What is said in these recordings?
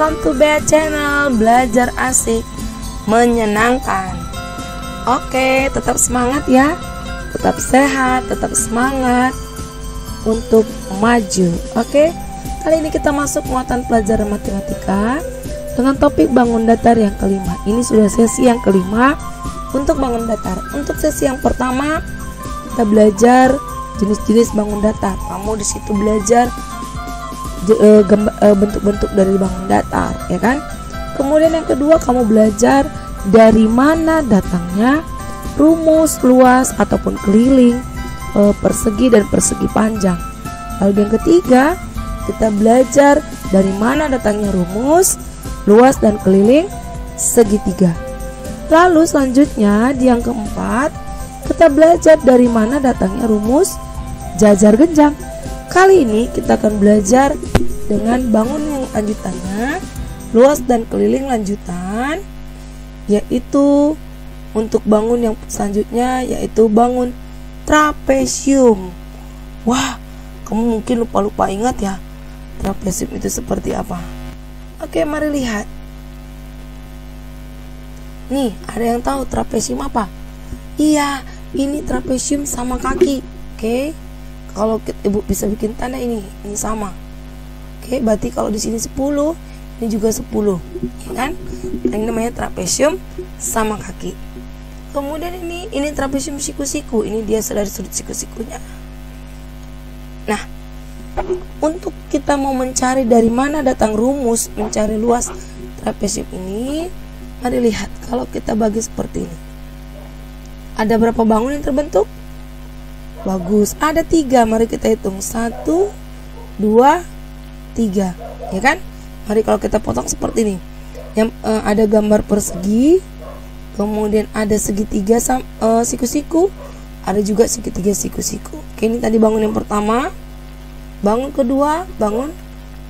welcome to BA Channel, belajar asik, menyenangkan. Oke, tetap semangat ya, tetap sehat, tetap semangat untuk maju. Oke, kali ini kita masuk muatan pelajaran matematika dengan topik bangun datar yang kelima. Ini sudah sesi yang kelima untuk bangun datar. Untuk sesi yang pertama kita belajar jenis-jenis bangun datar. Kamu di situ belajar bentuk-bentuk dari bangun datar, ya kan? Kemudian yang kedua kamu belajar dari mana datangnya rumus, luas ataupun keliling, persegi dan persegi panjang. Lalu yang ketiga kita belajar dari mana datangnya rumus, luas dan keliling segitiga. Lalu selanjutnya di yang keempat kita belajar dari mana datangnya rumus jajar genjang. Kali ini kita akan belajar dengan bangun yang lanjutannya, luas dan keliling lanjutan, yaitu untuk bangun yang selanjutnya yaitu bangun trapesium. Wah, kamu mungkin lupa ingat ya, trapesium itu seperti apa? Oke, mari lihat. Nih, ada yang tahu trapesium apa? Iya, ini trapesium sama kaki. Oke. Kalau ibu bisa bikin tanda ini sama. Oke, berarti kalau di sini 10, ini juga 10, ya kan? Ini namanya trapesium sama kaki. Kemudian ini trapesium siku-siku. Ini dia dari sudut siku-sikunya. Nah, untuk kita mau mencari dari mana datang rumus, mencari luas trapesium ini, mari lihat. Kalau kita bagi seperti ini, ada berapa bangun yang terbentuk? Bagus, ada 3. Mari kita hitung 1, 2, 3, ya kan? Mari kalau kita potong seperti ini, yang ada gambar persegi, kemudian ada segitiga siku-siku, ada juga segitiga siku-siku. Oke, ini tadi bangun yang pertama, bangun kedua, bangun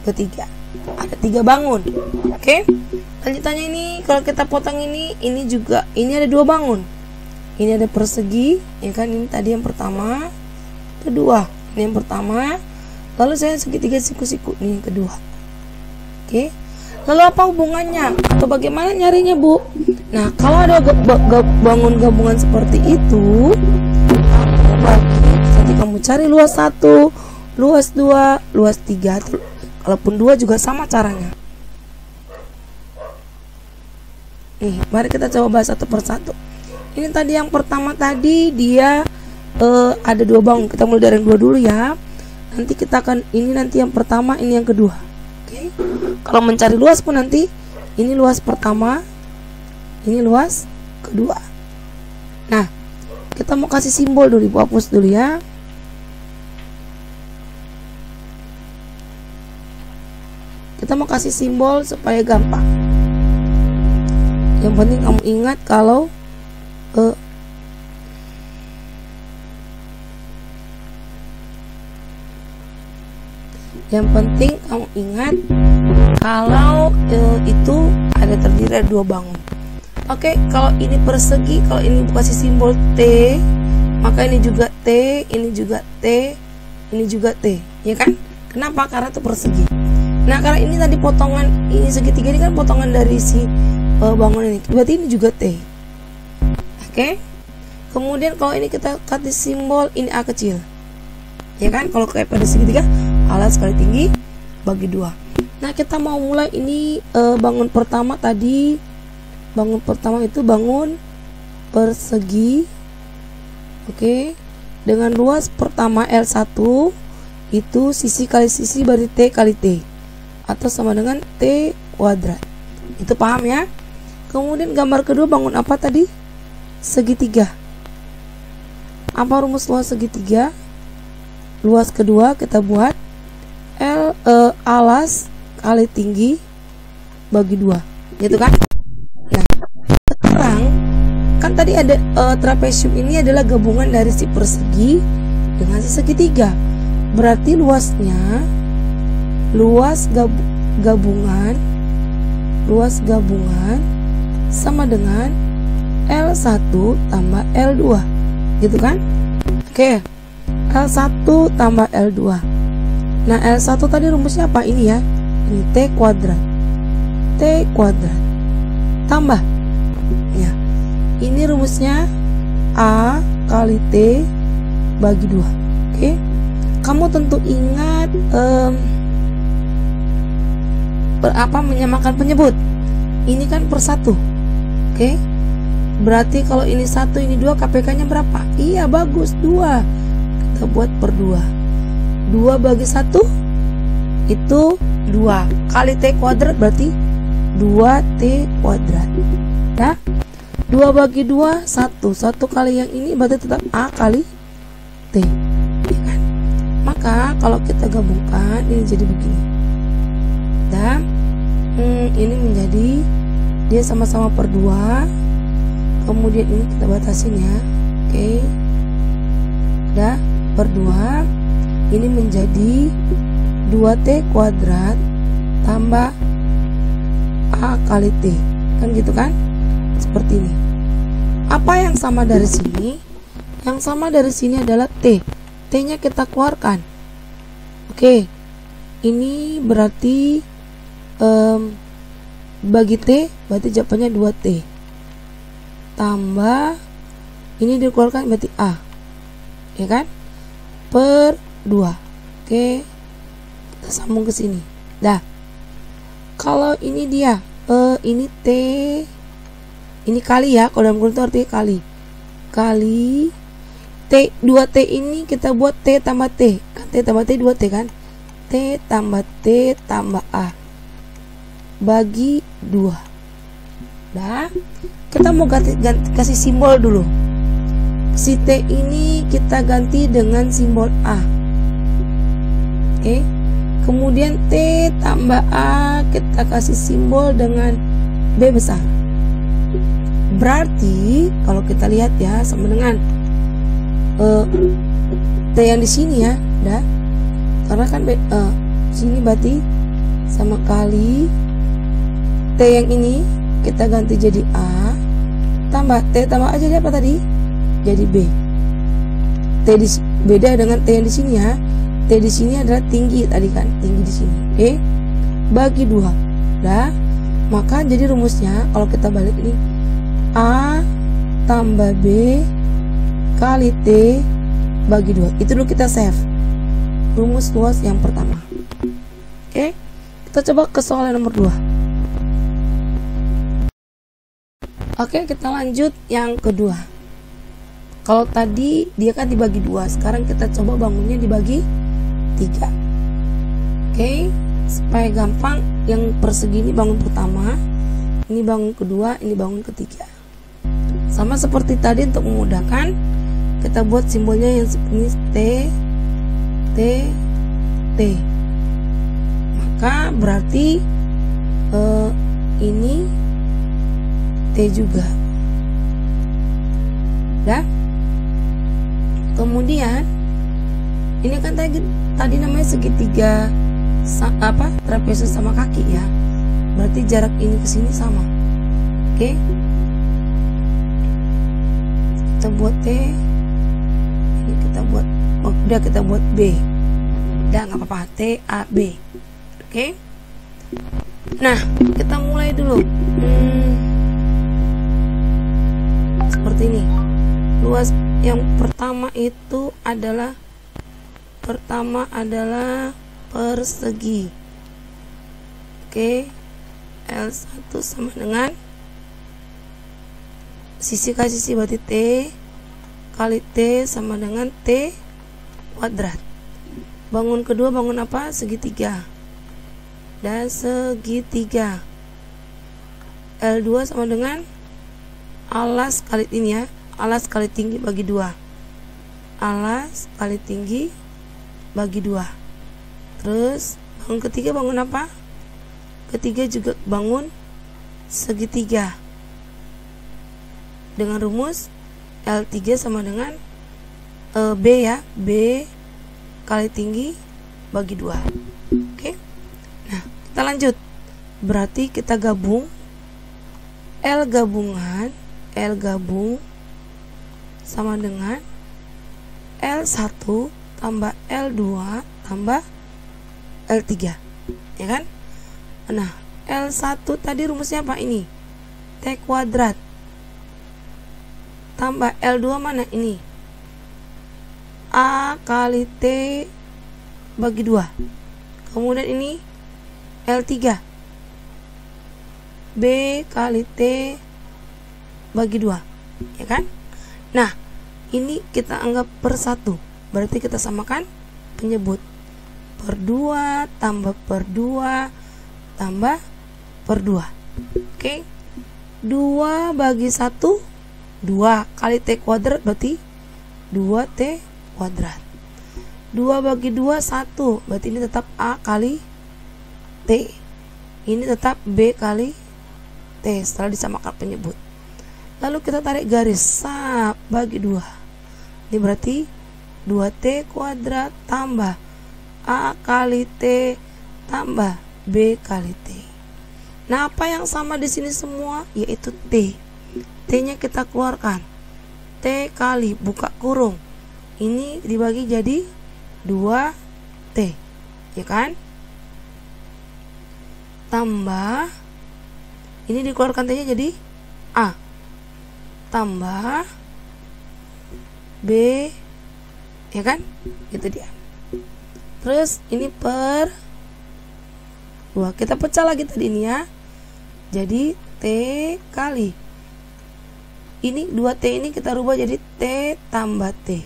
ketiga. Ada 3 bangun. Oke, lanjutannya ini kalau kita potong ini juga, ini ada 2 bangun. Ini ada persegi, ya kan? Ini tadi yang pertama, kedua. Ini yang pertama. Lalu saya segitiga siku-siku, ini yang kedua. Oke. Lalu apa hubungannya? Atau bagaimana nyarinya, Bu? Nah, kalau ada bangun gabungan seperti itu, nanti kamu cari luas 1, luas 2, luas 3. Kalaupun 2 juga sama caranya. Nih, mari kita coba bahas satu persatu. Ini tadi yang pertama tadi dia ada 2 bangun. Kita mulai dari yang 2 dulu ya. Nanti kita akan nanti yang pertama, ini yang kedua. Oke. Kalau mencari luas pun nanti ini luas pertama, ini luas kedua. Nah, kita mau kasih simbol dulu, Ibu hapus dulu ya. Kita mau kasih simbol supaya gampang. Yang penting kamu ingat kalau yang penting kamu ingat kalau itu ada terdiri dari 2 bangun. Oke, kalau ini persegi, kalau ini kasih simbol T, maka ini juga T, ini juga T, ini juga T, ya kan? Kenapa? Karena itu persegi. Nah, karena ini tadi potongan, ini segitiga ini kan potongan dari si bangun ini, berarti ini juga T. Oke. Kemudian kalau ini kita kasih simbol ini A kecil, ya kan? Kalau kayak pada segitiga, alas kali tinggi bagi 2. Nah, kita mau mulai ini bangun pertama tadi. Bangun pertama itu bangun persegi. Oke. Dengan luas pertama L1 itu sisi kali sisi berarti T kali T, atau sama dengan T kuadrat. Itu paham ya? Kemudian gambar kedua bangun apa tadi? Segitiga. Apa rumus luas segitiga? Luas kedua kita buat alas kali tinggi bagi 2, gitu kan? Nah, sekarang kan tadi ada trapesium ini adalah gabungan dari si persegi dengan si segitiga. Berarti luasnya luas gabungan sama dengan L1 tambah L2, gitu kan? Oke, L1 tambah L2. Nah, L1 tadi rumusnya apa? Ini ya, ini T kuadrat. T kuadrat tambah ya, ini rumusnya A kali T bagi 2. Oke, kamu tentu ingat menyamakan penyebut. Ini kan per 1. Oke, berarti kalau ini 1 ini 2, KPK nya berapa? Iya, bagus, 2. Kita buat per 2. 2 bagi 1 itu 2 kali T kuadrat, berarti 2T kuadrat. Ya, 2 bagi 2 1. 1 kali yang ini berarti tetap A kali T, ya kan? Maka kalau kita gabungkan ini jadi begini. Dan ini menjadi, dia sama-sama per 2. Kemudian ini kita batasin ya. Oke. Udah per 2. Ini menjadi 2T kuadrat tambah A kali T. Kan gitu kan? Seperti ini. Apa yang sama dari sini? Yang sama dari sini adalah T. T-nya kita keluarkan. Oke. Ini berarti bagi T berarti jawabannya 2T. Tambah ini dikeluarkan berarti A. Ya kan? Per 2. Oke. Kita sambung ke sini. Dah. Kalau ini dia ini T, ini kali ya, kalau dalam kurung itu artinya kali. Kali T, 2T ini kita buat T tambah T. Kan T tambah T 2T kan? T tambah T tambah A. Bagi 2. Dah. Kita mau ganti kasih simbol dulu. Si T ini kita ganti dengan simbol A. Oke. Kemudian T tambah A kita kasih simbol dengan B besar. Berarti kalau kita lihat ya sama dengan T yang di sini ya, dah. Karena kan sini berarti sama kali T yang ini kita ganti jadi A tambah T tambah A jadi apa tadi? Jadi B. Beda dengan T yang di sini ya. T di sini adalah tinggi tadi kan, tinggi di sini. Oke. Bagi 2. Dah. Maka jadi rumusnya kalau kita balik ini A tambah B kali T bagi 2. Itu dulu kita save. Rumus luas yang pertama. Oke. Kita coba ke soal yang nomor 2. Oke, kita lanjut yang kedua. Kalau tadi dia kan dibagi 2, sekarang kita coba bangunnya dibagi 3. Oke, supaya gampang, yang persegi ini bangun pertama, ini bangun kedua, ini bangun ketiga. Sama seperti tadi untuk memudahkan, kita buat simbolnya yang ini T, T, T. Maka berarti ini T juga. Dah. Kemudian ini kan tadi namanya segitiga trapezius sama kaki ya. Berarti jarak ini ke sini sama. Oke. Kita buat T. Ini kita buat udah kita buat B. Udah nggak apa-apa, T A B. Oke. Nah, kita mulai dulu. Seperti ini. Luas yang pertama itu adalah persegi. Oke. L1 sama dengan sisi kali sisi berarti T kali T sama dengan T kuadrat. Bangun kedua bangun apa? Segitiga. Dan segitiga. L2 sama dengan alas kali ini ya, alas kali tinggi bagi 2. Alas kali tinggi bagi 2. Terus bangun ketiga bangun apa? Ketiga juga bangun segitiga. Dengan rumus L3 sama dengan B ya, B kali tinggi bagi 2. Oke. Nah, kita lanjut. Berarti kita gabung L gabung sama dengan L1 tambah L2 tambah L3, ya kan? Nah, L1 tadi rumusnya apa ini? T kuadrat. Tambah L2 mana ini? A kali T bagi 2. Kemudian ini L3. B kali T bagi 2. Ya kan? Nah, ini kita anggap per 1. Berarti kita samakan penyebut. Per 2 tambah per 2 tambah per 2. Oke. 2 bagi 1 2 kali T kuadrat berarti 2T kuadrat. 2 bagi 2 1, berarti ini tetap A kali T. Ini tetap B kali T setelah disamakan penyebut. Lalu kita tarik garis, sap bagi 2. Ini berarti 2T kuadrat tambah A kali T tambah B kali T. Nah, apa yang sama di sini semua? Yaitu T. T-nya kita keluarkan. T kali buka kurung. Ini dibagi jadi 2T. Ya kan? Tambah ini dikeluarkan T-nya jadi A. Tambah B. Ya kan? Itu dia. Terus ini per 2. Kita pecah lagi tadi ini ya. Jadi T kali ini 2T ini kita rubah jadi T tambah T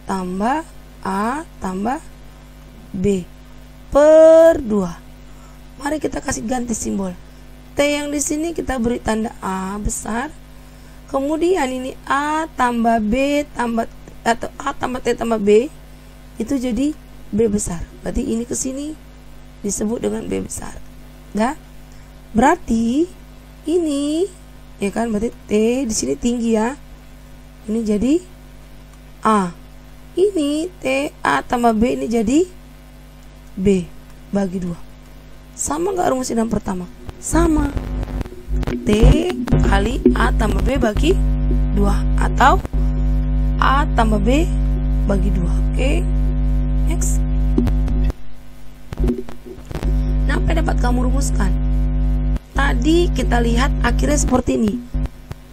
tambah A tambah B per 2. Mari kita kasih ganti simbol. T yang di sini kita beri tanda A besar. Kemudian ini A tambah B tambah atau A tambah T tambah B itu jadi B besar. Berarti ini ke sini disebut dengan B besar. Nah, berarti ini ya kan, berarti T di sini tinggi ya. Ini jadi A. Ini T A tambah B ini jadi B bagi 2. Sama nggak rumusnya yang pertama? Sama. T kali A tambah B bagi 2 atau A tambah B bagi 2. Oke. Next. Nah, apa yang dapat kamu rumuskan? Tadi kita lihat akhirnya seperti ini.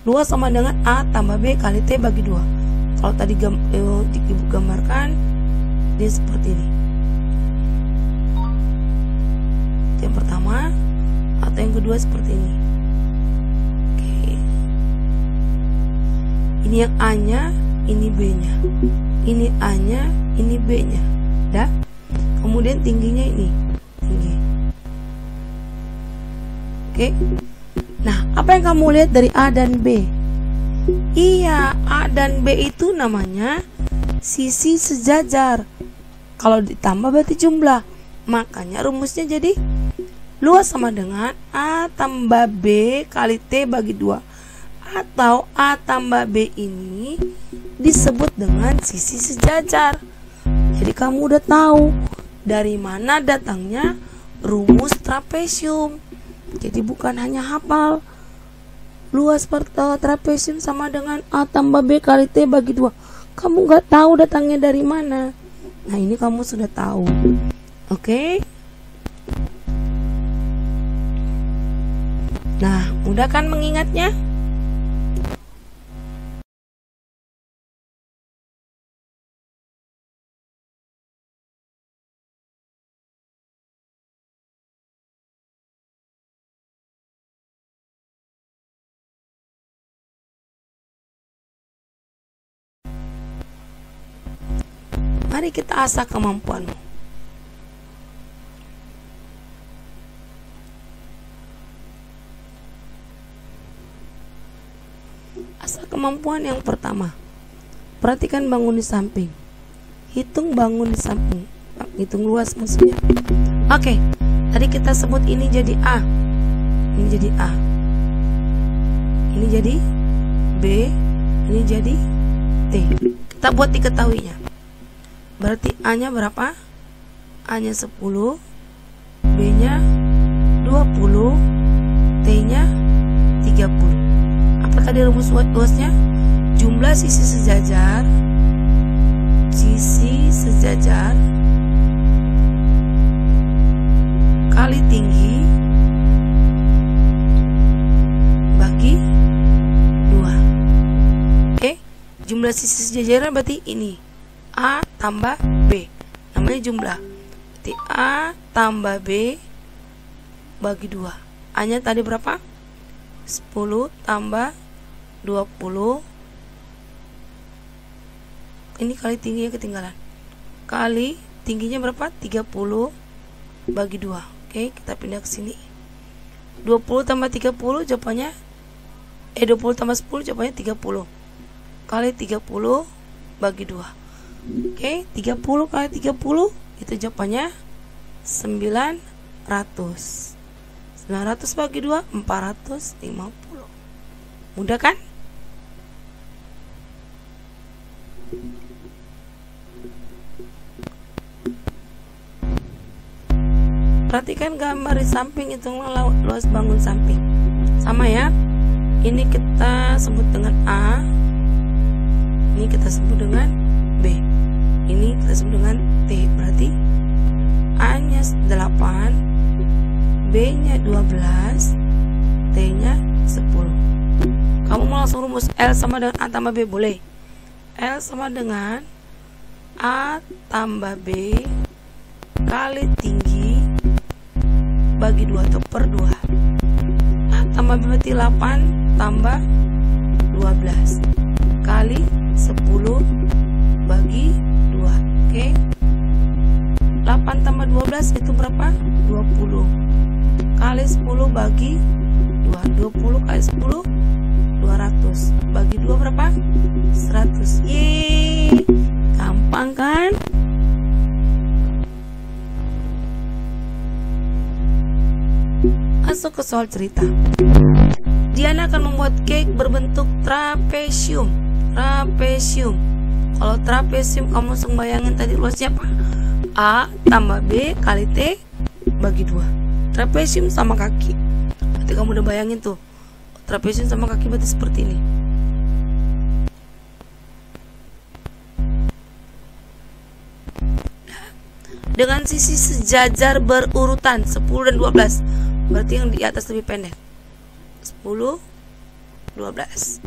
2 sama dengan A tambah B kali T bagi 2. Kalau tadi Ibu gambarkan dia seperti ini. Yang pertama atau yang kedua seperti ini. Oke. Ini yang A-nya, ini B-nya. Ini A-nya, ini B-nya. Dah. Kemudian tingginya ini. Tinggi. Oke. Nah, apa yang kamu lihat dari A dan B? Iya, A dan B itu namanya sisi sejajar. Kalau ditambah berarti jumlah. Makanya rumusnya jadi luas sama dengan A tambah B kali T bagi 2. Atau A tambah B ini disebut dengan sisi sejajar. Jadi kamu udah tahu dari mana datangnya rumus trapesium. Jadi bukan hanya hafal luas trapesium sama dengan A tambah B kali T bagi 2. Kamu nggak tahu datangnya dari mana. Nah, ini kamu sudah tahu. Oke. Nah, mudah kan mengingatnya? Mari kita asah kemampuanmu. Asah kemampuan yang pertama. Perhatikan bangun di samping. Hitung bangun di samping. Hitung luas maksudnya. Oke. Tadi kita sebut ini jadi A. Ini jadi A. Ini jadi B. Ini jadi T. Kita buat diketahuinya. Berarti A-nya berapa? A-nya 10, B-nya 20, T-nya 30. Apa tadi rumus luasnya? Jumlah sisi sejajar kali tinggi 12 sisi sejajaran berarti ini A tambah B, namanya jumlah. Berarti A tambah B bagi 2. A nya tadi berapa? 10 tambah 20. Ini kali tingginya ketinggalan. Kali tingginya berapa? 30 bagi 2. Oke, kita pindah ke sini. 20 tambah 30 jawabannya 20 tambah 10 jawabannya 30. Kali 30 bagi 2. Oke, 30 kali 30 itu jawabannya 900. 900 bagi 2 450. Mudah kan? Perhatikan gambar di samping, hitunglah luas bangun samping. Sama ya. Ini kita sebut dengan A. Ini kita sebut dengan B. Ini kita sebut dengan T. Berarti A nya 8, B nya 12, T nya 10. Kamu mau langsung rumus L sama dengan A tambah B? Boleh. L sama dengan A tambah B kali tinggi bagi 2 atau per 2. A tambah B berarti 8 tambah 12 kali 10 bagi 2. Oke. 8 tambah 12 itu berapa? 20 kali 10 bagi 2. 20 kali 10 200 bagi 2 berapa? 100. Yeay, gampang kan? Masuk ke soal cerita. Diana akan membuat cake berbentuk trapesium. Trapesium. Kalau trapesium kamu langsung bayangin tadi luasnya apa? A tambah B kali T bagi 2. Trapesium sama kaki. Berarti kamu udah bayangin tuh. Trapesium sama kaki berarti seperti ini. Dengan sisi sejajar berurutan 10 dan 12. Berarti yang di atas lebih pendek. 10, 12.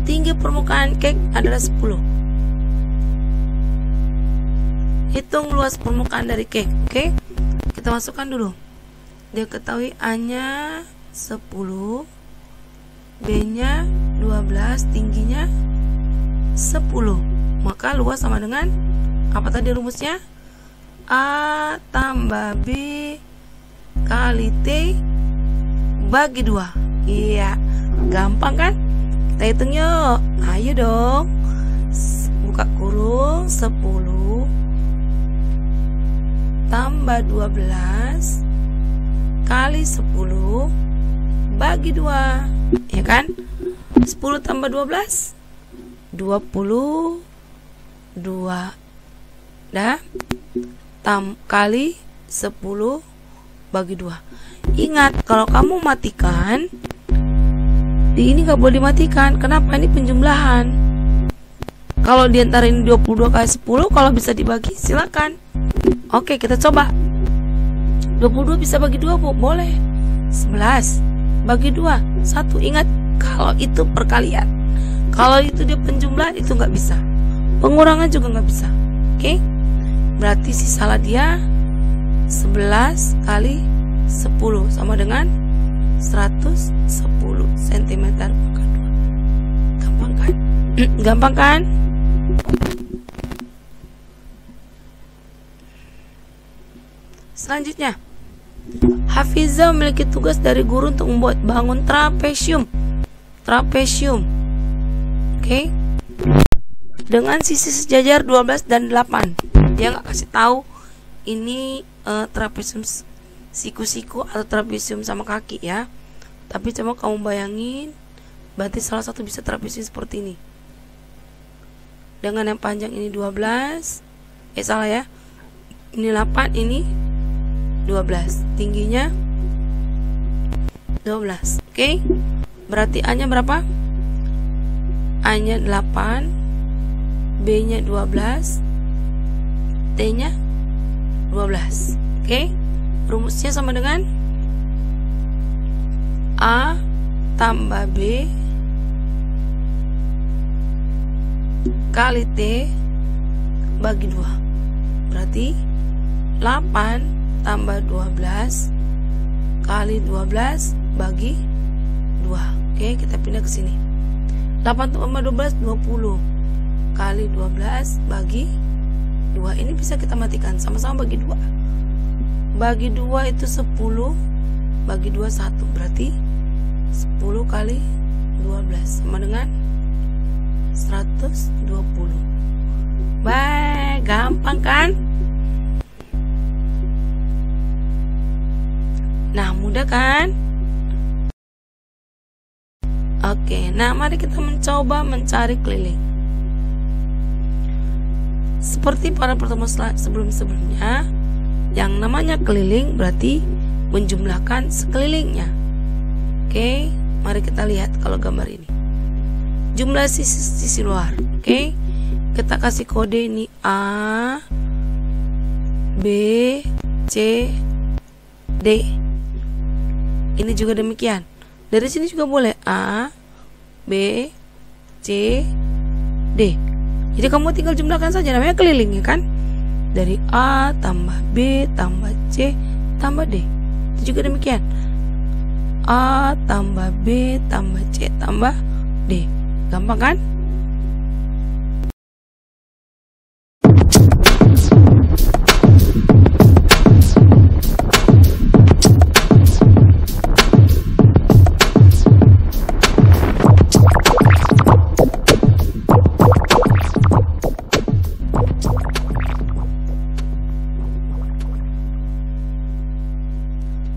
Tinggi permukaan cake adalah 10. Hitung luas permukaan dari cake. Oke, kita masukkan dulu. Dia ketahui A nya 10, B nya 12, tingginya 10. Maka luas sama dengan apa tadi rumusnya? A tambah B kali T bagi 2. Iya, gampang kan? Kita hitung yuk. Ayo dong. Buka kurung 10 tambah 12 kali 10 bagi 2. Ya kan? 10 tambah 12 22. Dah? Kali 10 bagi 2. Ingat, kalau kamu matikan di ini gak boleh dimatikan. Kenapa? Ini penjumlahan. Kalau diantara ini 22 kali 10, kalau bisa dibagi silakan. Oke, kita coba. 22 bisa bagi 2, Bu? Boleh. 11 bagi 2 1. Ingat, kalau itu perkalian. Kalau itu dia penjumlahan, itu nggak bisa. Pengurangan juga nggak bisa. Oke? Berarti sisa dia 11 kali 10 sama dengan 110 cm pangkat 2. Gampang kan? Gampang kan? Selanjutnya, Hafizah memiliki tugas dari guru untuk membuat bangun trapesium. Trapesium. Oke? Dengan sisi sejajar 12 dan 8. Dia nggak kasih tahu ini trapesium siku-siku atau trapesium sama kaki ya. Tapi coba kamu bayangin, berarti salah satu bisa trapesium seperti ini. Dengan yang panjang ini 12. Salah ya. Ini 8, ini 12. Tingginya 12. Oke? Berarti A-nya berapa? A-nya 8, B-nya 12, T-nya 12. Oke? Rumusnya sama dengan A tambah B kali T bagi 2. Berarti 8 tambah 12 kali 12 bagi 2. Oke, kita pindah ke sini. 8 tambah 12 20 kali 12 bagi 2. Ini bisa kita matikan, sama-sama bagi 2. Bagi 2 itu 10, bagi 2 1. Berarti 10 kali 12 sama dengan 120. Baik, gampang kan? Nah, mudah kan? Oke, nah mari kita mencoba mencari keliling. Seperti pada pertemuan sebelum-sebelumnya, yang namanya keliling berarti menjumlahkan sekelilingnya. Oke, mari kita lihat kalau gambar ini. Jumlah sisi luar. Oke, kita kasih kode ini A, B, C, D. Ini juga demikian. Dari sini juga boleh A, B, C, D. Jadi kamu tinggal jumlahkan saja, namanya keliling ya kan? Dari A tambah B tambah C tambah D. Itu juga demikian. A tambah B tambah C tambah D. Gampang kan?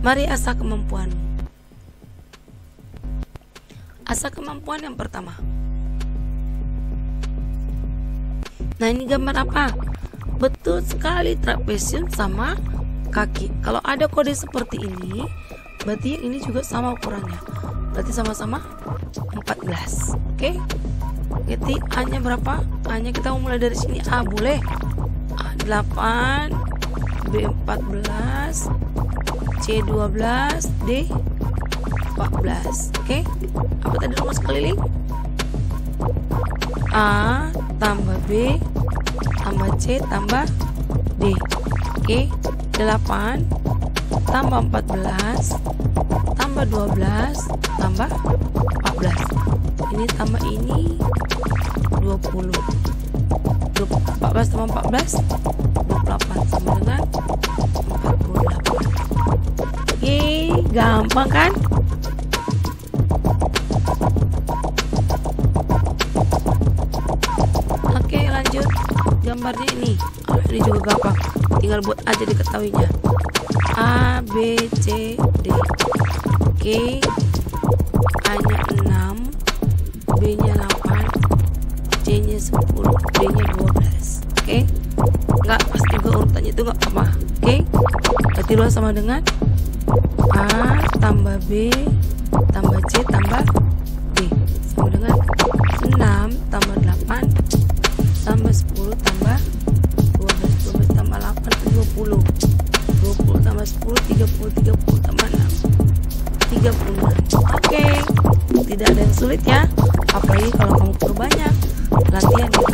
Mari asah kemampuanmu. Asah kemampuan yang pertama. Nah, ini gambar apa? Betul sekali, trapesium sama kaki. Kalau ada kode seperti ini, berarti yang ini juga sama ukurannya. Berarti sama-sama 14. Oke? Jadi A-nya berapa? A-nya kita mulai dari sini. A boleh. A 8, B 14, C 12, D 14. Oke, apa tadi rumus keliling? A tambah B tambah C tambah D. Oke, 8 tambah 14 tambah 12 tambah 14. Ini tambah ini 20. 14 tambah 14 28 sama dengan 48. Oke, gampang kan? Oke, lanjut. Gambarnya ini. Ini juga gampang. Tinggal buat aja diketahuinya. A, B, C, D. Oke. A-nya 6, B-nya 8, C-nya 10, D-nya 12. Oke. Enggak pas juga urutannya itu enggak apa. Oke. Berarti luas sama dengan A tambah B tambah C tambah D sama dengan 6 tambah 8 tambah 10 tambah 12 tambah 8 ke 20 tambah 10 30 tambah 6 36. Oke, tidak ada yang sulit ya, apalagi kalau kamu perbanyak latihan ini.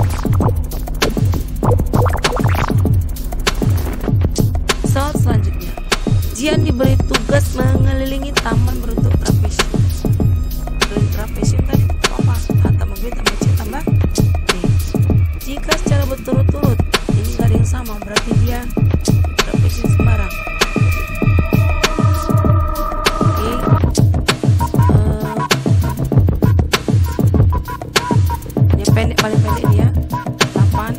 Soal selanjutnya, Jian diberi tugas mengelilingi taman berbentuk trapesium. Keliling trapesium tadi apa? A tambah B tambah C tambah D. Jika secara berturut-turut ini nggak ada yang sama, berarti dia trapesium sembarang. Oke. Yang pendek, paling pendek dia 8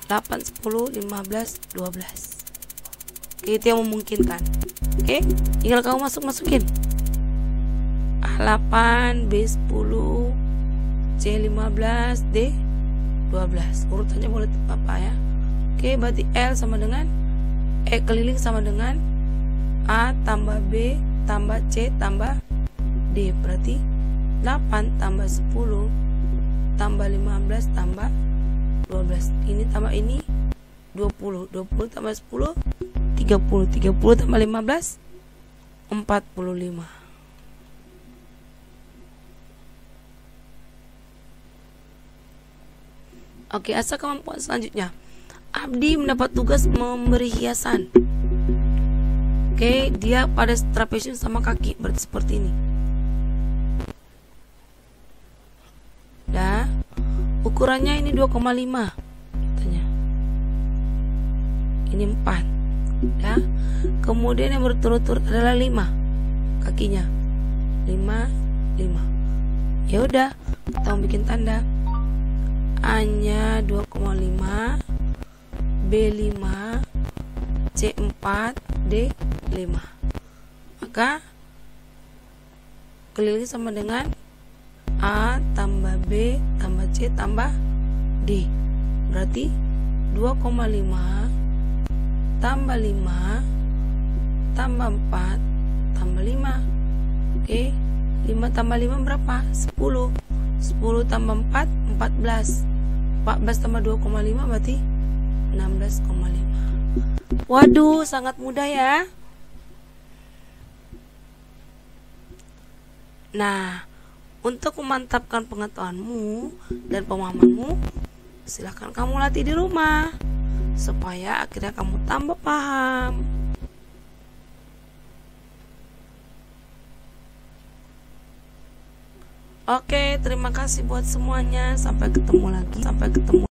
8, 10, 15, 12. Oke, itu yang memungkinkan. Oke, tinggal kamu masukin A8, B10, C15, D12. Urutannya boleh apa ya? Oke, berarti L sama dengan keliling sama dengan A tambah B tambah C tambah D. Berarti 8 tambah 10 tambah 15 tambah 12. Ini tambah ini 20 tambah 10 30 tambah 15 45. Oke, asal kemampuan selanjutnya. Abdi mendapat tugas memberi hiasan. Oke, dia pada trapesium sama kaki, berarti seperti ini. Dah, ukurannya ini 2,5 katanya. Ini 4. Ya. Kemudian yang berturut-turut adalah 5 kakinya. 5. Ya udah, kita mau bikin tanda. A-nya 2,5, B5, C4, D5. Maka keliling sama dengan A tambah B tambah C tambah D. Berarti 2,5 tambah 5 tambah 4 tambah 5. Oke, 5 tambah 5 berapa? 10. 10 tambah 4 14. 14 tambah 2,5 berarti 16,5. Waduh, sangat mudah ya. Nah, untuk memantapkan pengetahuanmu dan pemahamanmu, silahkan kamu latih di rumah supaya akhirnya kamu tambah paham. Oke, terima kasih buat semuanya. Sampai ketemu lagi. Sampai ketemu.